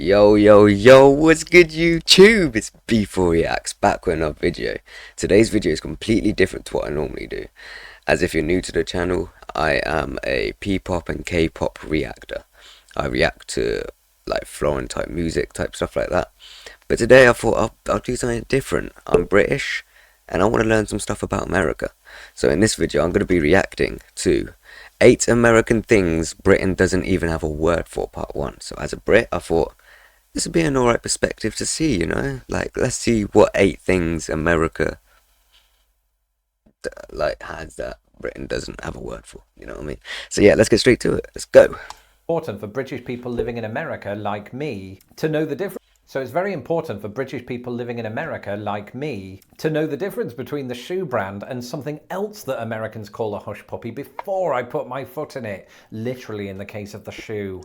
Yo, yo, yo, what's good YouTube? It's B4 Reacts back with another video. Today's video is completely different to what I normally do. As if you're new to the channel, I am a P-pop and K-pop reactor. I react to like foreign type music, type stuff like that. But today I thought I'll do something different. I'm British and I want to learn some stuff about America. So in this video I'm going to be reacting to 8 American things Britain doesn't even have a word for, part 1. So as a Brit, I thought this would be an alright perspective to see, you know? Like, let's see what 8 things America, has that Britain doesn't have a word for, you know what I mean? So yeah, let's get straight to it. Let's go. Important for British people living in America like me to know the difference. So it's very important for British people living in America like me to know the difference between the shoe brand and something else that Americans call a hush puppy before I put my foot in it, literally in the case of the shoe.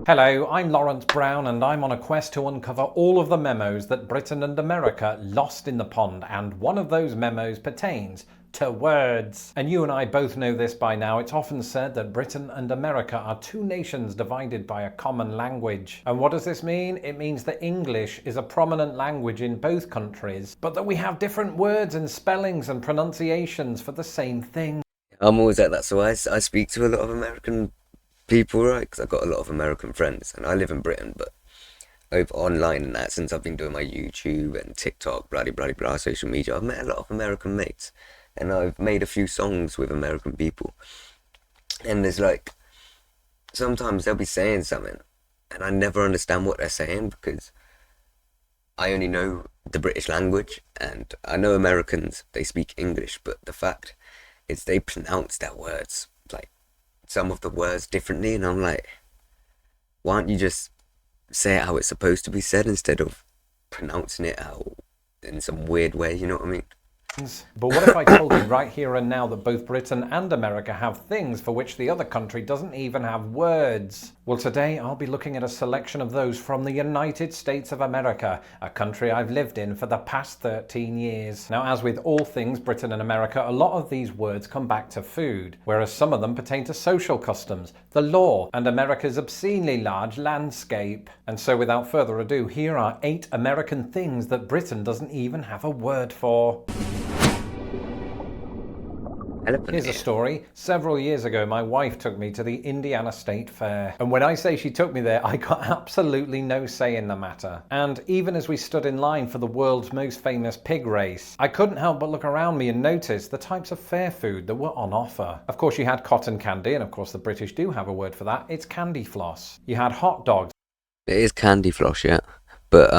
Hello, I'm Lawrence Brown and I'm on a quest to uncover all of the memos that Britain and America lost in the pond, and one of those memos pertains to words. And you and I both know this by now. It's often said that Britain and America are two nations divided by a common language. And what does this mean? It means that English is a prominent language in both countries, but that we have different words and spellings and pronunciations for the same thing. I'm always like that, so I speak to a lot of American people, right? Because I've got a lot of American friends, and I live in Britain, but over online and that, since I've been doing my YouTube and TikTok, blah, blah, blah, social media, I've met a lot of American mates, and I've made a few songs with American people. And there's like, sometimes they'll be saying something, and I never understand what they're saying because I only know the British language, and I know Americans, they speak English, but the fact is they pronounce their words, like, some of the words differently, and I'm like, why don't you just say it how it's supposed to be said instead of pronouncing it out in some weird way, you know what I mean? But what if I told you right here and now that both Britain and America have things for which the other country doesn't even have words? Well, today I'll be looking at a selection of those from the United States of America, a country I've lived in for the past 13 years. Now, as with all things Britain and America, a lot of these words come back to food, whereas some of them pertain to social customs, the law, and America's obscenely large landscape. And so without further ado, here are 8 American things that Britain doesn't even have a word for. Here's a story. Several years ago, my wife took me to the Indiana State Fair. And when I say she took me there, I got absolutely no say in the matter. And even as we stood in line for the world's most famous pig race, I couldn't help but look around me and notice the types of fair food that were on offer. Of course, you had cotton candy, and of course the British do have a word for that. It's candy floss. You had hot dogs. It is candy floss, yeah. But,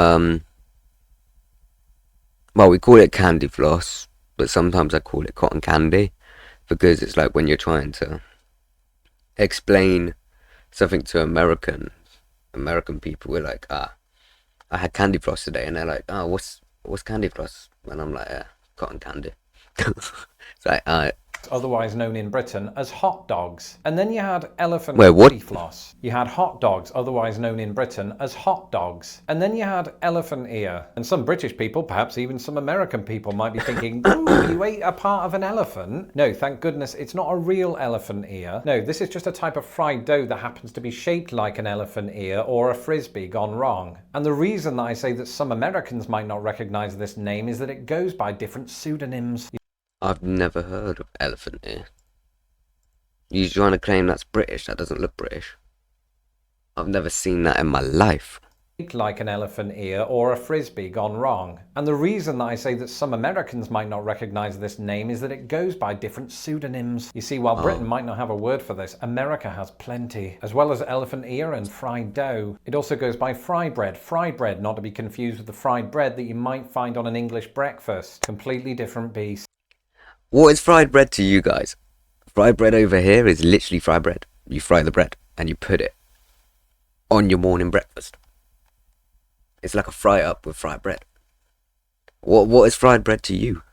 well, we call it candy floss, but sometimes I call it cotton candy. Because it's like when you're trying to explain something to American people, we're like, I had candy floss today, and they're like, what's candy floss? And I'm like, cotton candy. It's like, Otherwise known in Britain as hot dogs. And then you had elephant floss. You had hot dogs, otherwise known in Britain as hot dogs. And then you had elephant ear. And some British people, perhaps even some American people, might be thinking, ooh, you ate a part of an elephant? No, thank goodness it's not a real elephant ear. No, this is just a type of fried dough that happens to be shaped like an elephant ear or a frisbee gone wrong. And the reason that I say that some Americans might not recognize this name is that it goes by different pseudonyms. I've never heard of elephant ear. You trying to claim that's British? That doesn't look British. I've never seen that in my life. Like an elephant ear or a frisbee gone wrong. And the reason that I say that some Americans might not recognize this name is that it goes by different pseudonyms. You see, while Britain might not have a word for this, America has plenty. As well as elephant ear and fried dough, it also goes by fry bread. Fry bread, not to be confused with the fried bread that you might find on an English breakfast. Completely different beast. What is fried bread to you guys? Fried bread over here is literally fried bread. You fry the bread and you put it on your morning breakfast. It's like a fry up with fried bread. What is fried bread to you?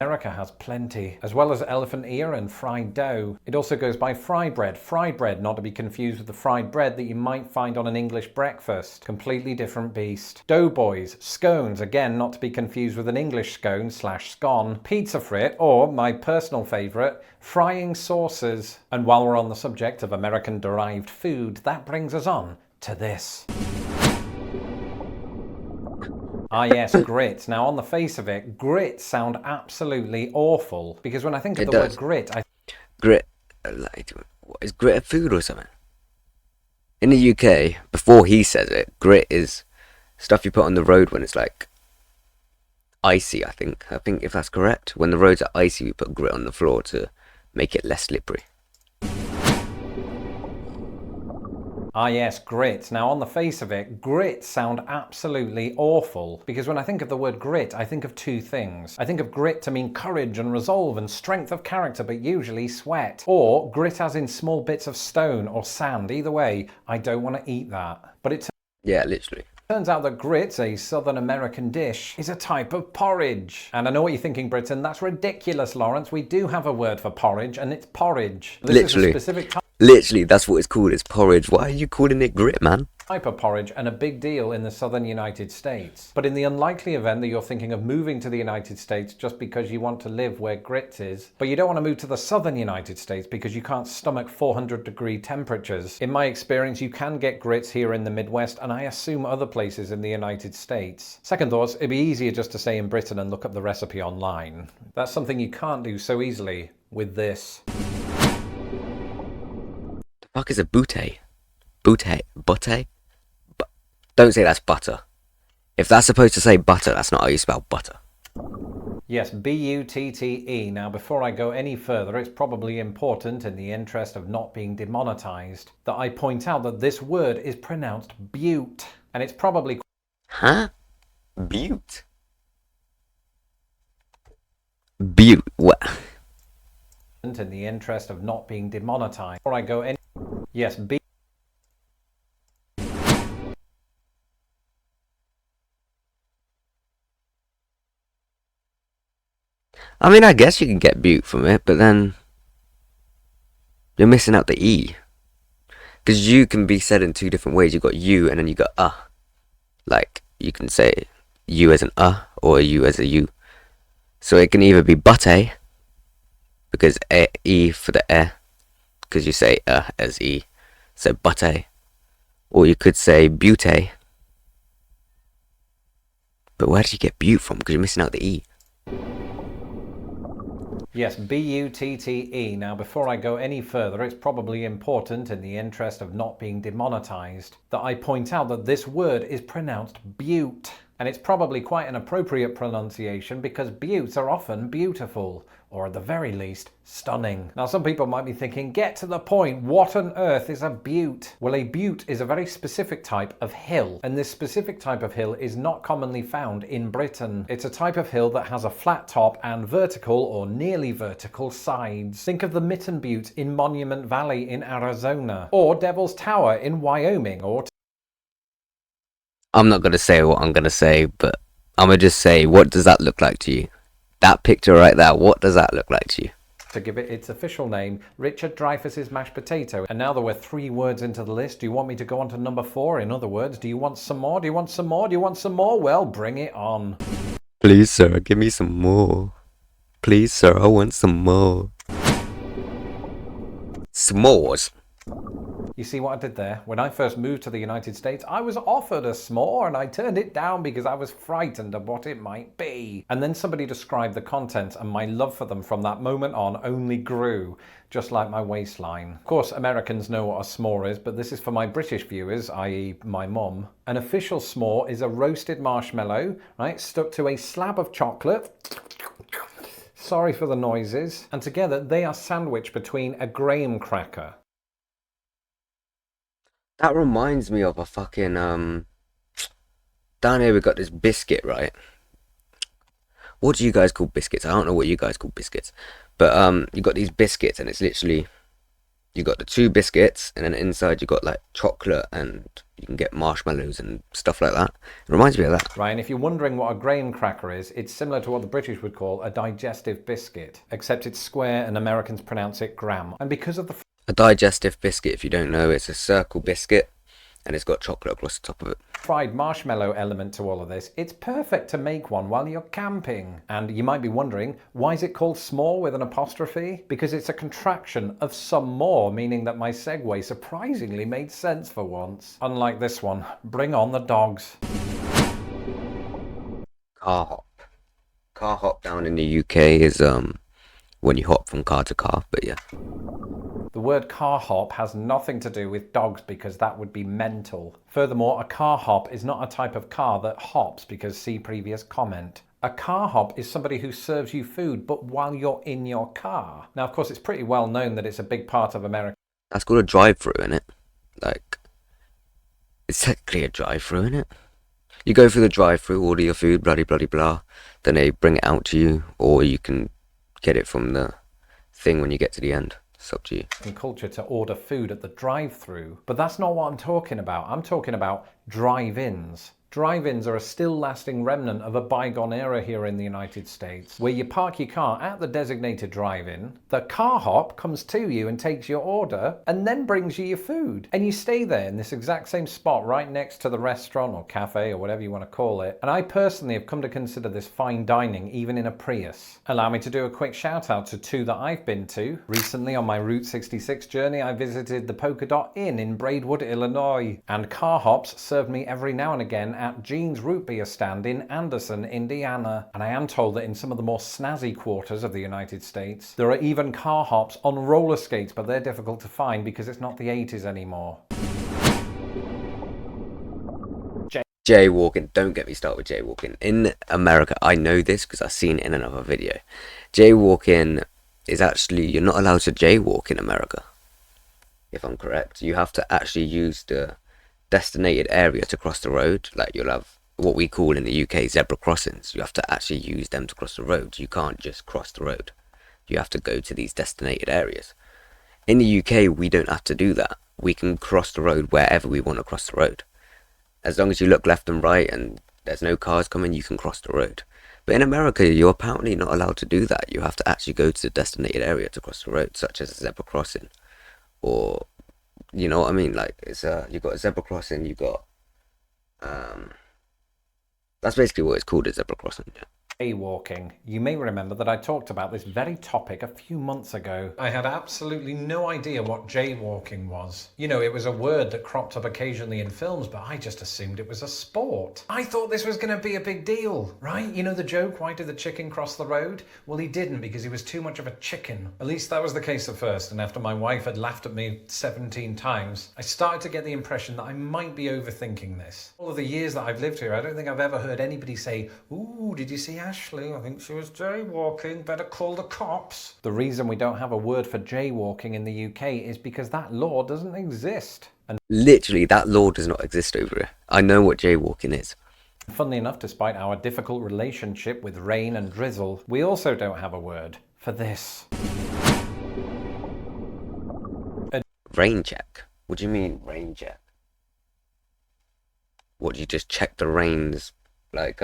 America has plenty, as well as elephant ear and fried dough. It also goes by fry bread. Fry bread, not to be confused with the fried bread that you might find on an English breakfast. Completely different beast. Doughboys, scones, again not to be confused with an English scone / scone. Pizza frit, or my personal favourite, frying saucers. And while we're on the subject of American-derived food, that brings us on to this. Ah yes, grits. Now on the face of it, grits sound absolutely awful, because when I think of the word grit, Grit, like, what, is grit a food or something? In the UK, before he says it, grit is stuff you put on the road when it's like icy, I think. I think if that's correct. When the roads are icy, we put grit on the floor to make it less slippery. Ah yes, grit. Now on the face of it, grits sound absolutely awful, because when I think of the word grit, I think of two things. I think of grit to mean courage and resolve and strength of character, but usually sweat. Or grit as in small bits of stone or sand. Either way, I don't want to eat that. But it Yeah, literally. turns out that grit, a Southern American dish, is a type of porridge. And I know what you're thinking, Britain, that's ridiculous, Lawrence. We do have a word for porridge, and it's porridge. This Literally. is a specific Literally, that's what it's called. It's porridge. Why are you calling it grit, man? type of porridge and a big deal in the southern United States. But in the unlikely event that you're thinking of moving to the United States just because you want to live where grit is, but you don't want to move to the southern United States because you can't stomach 400-degree temperatures, in my experience, you can get grits here in the Midwest, and I assume other places in the United States. Second thoughts, it'd be easier just to stay in Britain and look up the recipe online. That's something you can't do so easily with this. The fuck is a butte? Butte? Don't say that's butter. If that's supposed to say butter, that's not how you spell butter. Yes, B-U-T-T-E. Now, before I go any further, it's probably important, in the interest of not being demonetized, that I point out that this word is pronounced butte. And it's probably... Huh? Butte? Butte? What? In the interest of not being demonetized. Before I go any... Yes, B... I mean, I guess you can get butte from it, but then you're missing out the E. Because you can be said in two different ways. You've got you and then you got Like, you can say you as an or you as a U. So it can either be butte, because E for the because you say as E. So butte. Or you could say butte. But where did you get butte from? Because you're missing out the E. Yes, B-U-T-T-E. Now, before I go any further, it's probably important, in the interest of not being demonetized, that I point out that this word is pronounced butte. And it's probably quite an appropriate pronunciation because buttes are often beautiful, or at the very least, stunning. Now, some people might be thinking, get to the point, what on earth is a butte? Well, a butte is a very specific type of hill, and this specific type of hill is not commonly found in Britain. It's a type of hill that has a flat top and vertical or nearly vertical sides. Think of the Mitten Butte in Monument Valley in Arizona, or Devil's Tower in Wyoming, or I'm not going to say what I'm going to say, but I'm going to just say, what does that look like to you? That picture right there, what does that look like to you? to give it its official name, Richard Dreyfuss's mashed potato. And now that we're 3 words into the list, do you want me to go on to number 4? In other words, do you want some more? Do you want some more? Do you want some more? Well, bring it on. Please, sir, give me some more. Please, sir, I want some more. S'mores. You see what I did there? When I first moved to the United States, I was offered a s'more and I turned it down because I was frightened of what it might be. And then somebody described the content and my love for them from that moment on only grew, just like my waistline. Of course, Americans know what a s'more is, but this is for my British viewers, i.e. my mum. An official s'more is a roasted marshmallow, right, stuck to a slab of chocolate. Sorry for the noises. And together they are sandwiched between a graham cracker. That reminds me of a fucking, down here we got this biscuit, right? What do you guys call biscuits? I don't know what you guys call biscuits. But, you got these biscuits and it's literally You got the two biscuits, and then inside you got like chocolate, and you can get marshmallows and stuff like that. It reminds me of that. Right, and if you're wondering what a grain cracker is, it's similar to what the British would call a digestive biscuit, except it's square and Americans pronounce it gram. And because of the A digestive biscuit, if you don't know, it's a circle biscuit, and it's got chocolate across the top of it. fried marshmallow element to all of this, it's perfect to make one while you're camping. And you might be wondering, why is it called s'more with an apostrophe? Because it's a contraction of some more, meaning that my segue surprisingly made sense for once. Unlike this one, bring on the dogs. Car hop. Car hop down in the UK is when you hop from car to car, but yeah. The word car hop has nothing to do with dogs because that would be mental. Furthermore, a car hop is not a type of car that hops because see previous comment. A car hop is somebody who serves you food but while you're in your car. Now, of course, it's pretty well known that it's a big part of America. That's called a drive-through, innit? Like, it's technically a drive-through, innit? You go through the drive-through, order your food, bloody bloody blah. Then they bring it out to you, or you can get it from the thing when you get to the end. It's up to you. And culture to order food at the drive-through. But that's not what I'm talking about. I'm talking about drive-ins. Drive-ins are a still lasting remnant of a bygone era here in the United States, where you park your car at the designated drive-in, the car hop comes to you and takes your order, and then brings you your food. And you stay there in this exact same spot right next to the restaurant or cafe or whatever you want to call it. And I personally have come to consider this fine dining even in a Prius. Allow me to do a quick shout out to two that I've been to. Recently on my Route 66 journey, I visited the Polka Dot Inn in Braidwood, Illinois. And car hops served me every now and again at Jean's Root Beer stand in Anderson, Indiana. And I am told that in some of the more snazzy quarters of the United States, there are even car hops on roller skates, but they're difficult to find because it's not the 80s anymore. Jaywalking, don't get me started with jaywalking. In America, I know this because I've seen it in another video. Jaywalking is actually, you're not allowed to jaywalk in America, if I'm correct. You have to actually use the designated area to cross the road. Like, you'll have what we call in the UK zebra crossings. You have to actually use them to cross the road. You can't just cross the road. You have to go to these designated areas. In the UK, we don't have to do that. We can cross the road wherever we want to cross the road. As long as you look left and right and there's no cars coming, you can cross the road. But in America, you're apparently not allowed to do that. You have to actually go to the designated area to cross the road, such as a zebra crossing. Or, you know what I mean? Like, it's you've got a zebra crossing, you've got, that's basically what it's called, a zebra crossing, yeah. Jaywalking. You may remember that I talked about this very topic a few months ago. I had absolutely no idea what jaywalking was. You know, it was a word that cropped up occasionally in films, but I just assumed it was a sport. I thought this was going to be a big deal, right? You know the joke, why did the chicken cross the road? Well, he didn't because he was too much of a chicken. At least that was the case at first, and after my wife had laughed at me 17 times, I started to get the impression that I might be overthinking this. All of the years that I've lived here, I don't think I've ever heard anybody say, "Ooh, did you see Ashley? I think she was jaywalking. Better call the cops." The reason we don't have a word for jaywalking in the UK is because that law doesn't exist. And Literally, that law does not exist over here. I know what jaywalking is. funnily enough, despite our difficult relationship with rain and drizzle, we also don't have a word for this. Rain check? What do you mean, rain check? What, do you just check the rain's, like,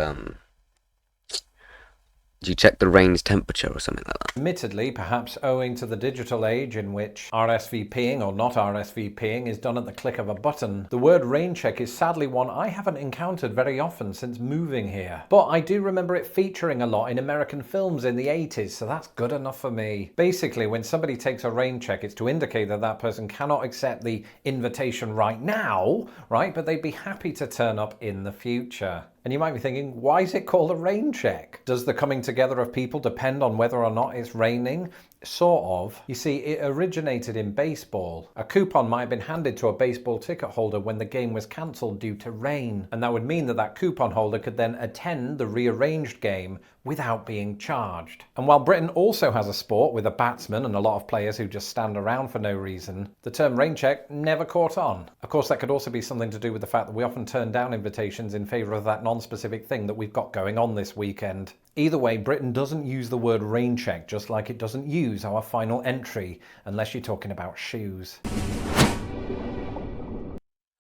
do you check the rain's temperature or something like that? Admittedly, perhaps owing to the digital age in which RSVPing or not RSVPing is done at the click of a button, the word rain check is sadly one I haven't encountered very often since moving here. But I do remember it featuring a lot in American films in the 80s, so that's good enough for me. Basically, when somebody takes a rain check, it's to indicate that that person cannot accept the invitation right now, right? But they'd be happy to turn up in the future. And you might be thinking, why is it called a rain check? Does the coming together of people depend on whether or not it's raining? Sort of. You see, it originated in baseball. A coupon might have been handed to a baseball ticket holder when the game was cancelled due to rain. And that would mean that that coupon holder could then attend the rearranged game without being charged. And while Britain also has a sport with a batsman and a lot of players who just stand around for no reason, the term rain check never caught on. Of course, that could also be something to do with the fact that we often turn down invitations in favour of that non-specific thing that we've got going on this weekend. Either way, Britain doesn't use the word rain check, just like it doesn't use our final entry, unless you're talking about shoes.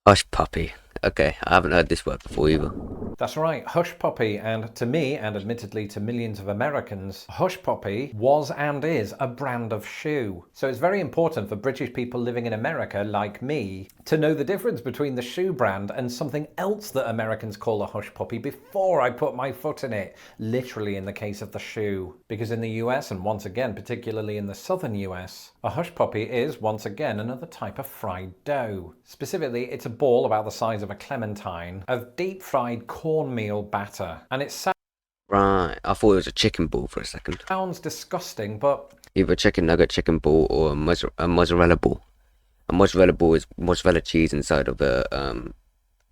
Hush puppy. Okay, I haven't heard this word before either. That's right, hush puppy, and to me, and admittedly to millions of Americans, hush puppy was and is a brand of shoe. So it's very important for British people living in America, like me, to know the difference between the shoe brand and something else that Americans call a hush puppy before I put my foot in it, literally in the case of the shoe. Because in the US, and once again, particularly in the southern US, a hush puppy is, once again, another type of fried dough. Specifically, it's a ball about the size of a clementine of deep-fried cornmeal batter. And it Right, I thought it was a chicken ball for a second. sounds disgusting, but Either a chicken nugget, chicken ball, or a mozzarella ball. A mozzarella ball is mozzarella cheese inside of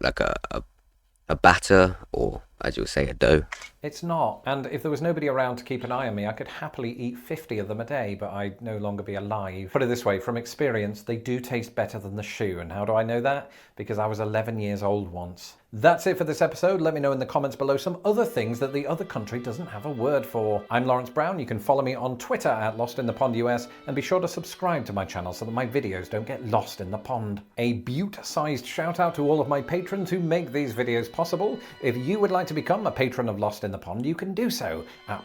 like a batter, or as you'll say, a dough. it's not. And if there was nobody around to keep an eye on me, I could happily eat 50 of them a day, but I'd no longer be alive. Put it this way, from experience, they do taste better than the shoe. And how do I know that? Because I was 11 years old once. That's it for this episode. Let me know in the comments below some other things that the other country doesn't have a word for. I'm Lawrence Brown. You can follow me on Twitter at LostInThePondUS, and be sure to subscribe to my channel so that my videos don't get lost in the pond. A butte-sized shout out to all of my patrons who make these videos possible. If you would like to become a patron of Lost in the Pond, you can do so at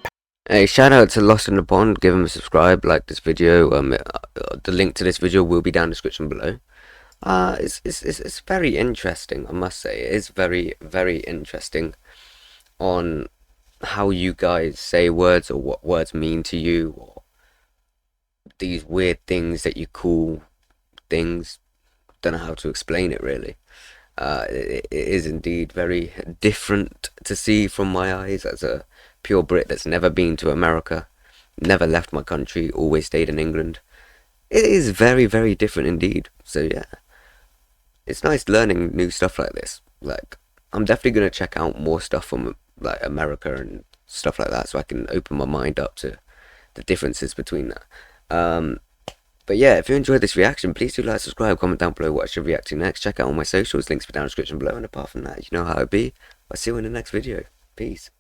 Hey, shout out to Lost in the Pond. Give them a subscribe, like this video. The link to this video will be down in the description below. It's very interesting, I must say. It is very, very interesting on how you guys say words, or what words mean to you, or these weird things that you call things. Don't know how to explain it really. It is indeed very different to see from my eyes as a pure Brit that's never been to America, never left my country, always stayed in England. It is very, very different indeed. So yeah, it's nice learning new stuff like this. Like, I'm definitely going to check out more stuff from like America and stuff like that, so I can open my mind up to the differences between that. But yeah, if you enjoyed this reaction, please do like, subscribe, comment down below what I should react to next. Check out all my socials, links will be down in the description below. And apart from that, you know how it be. I'll see you in the next video. Peace.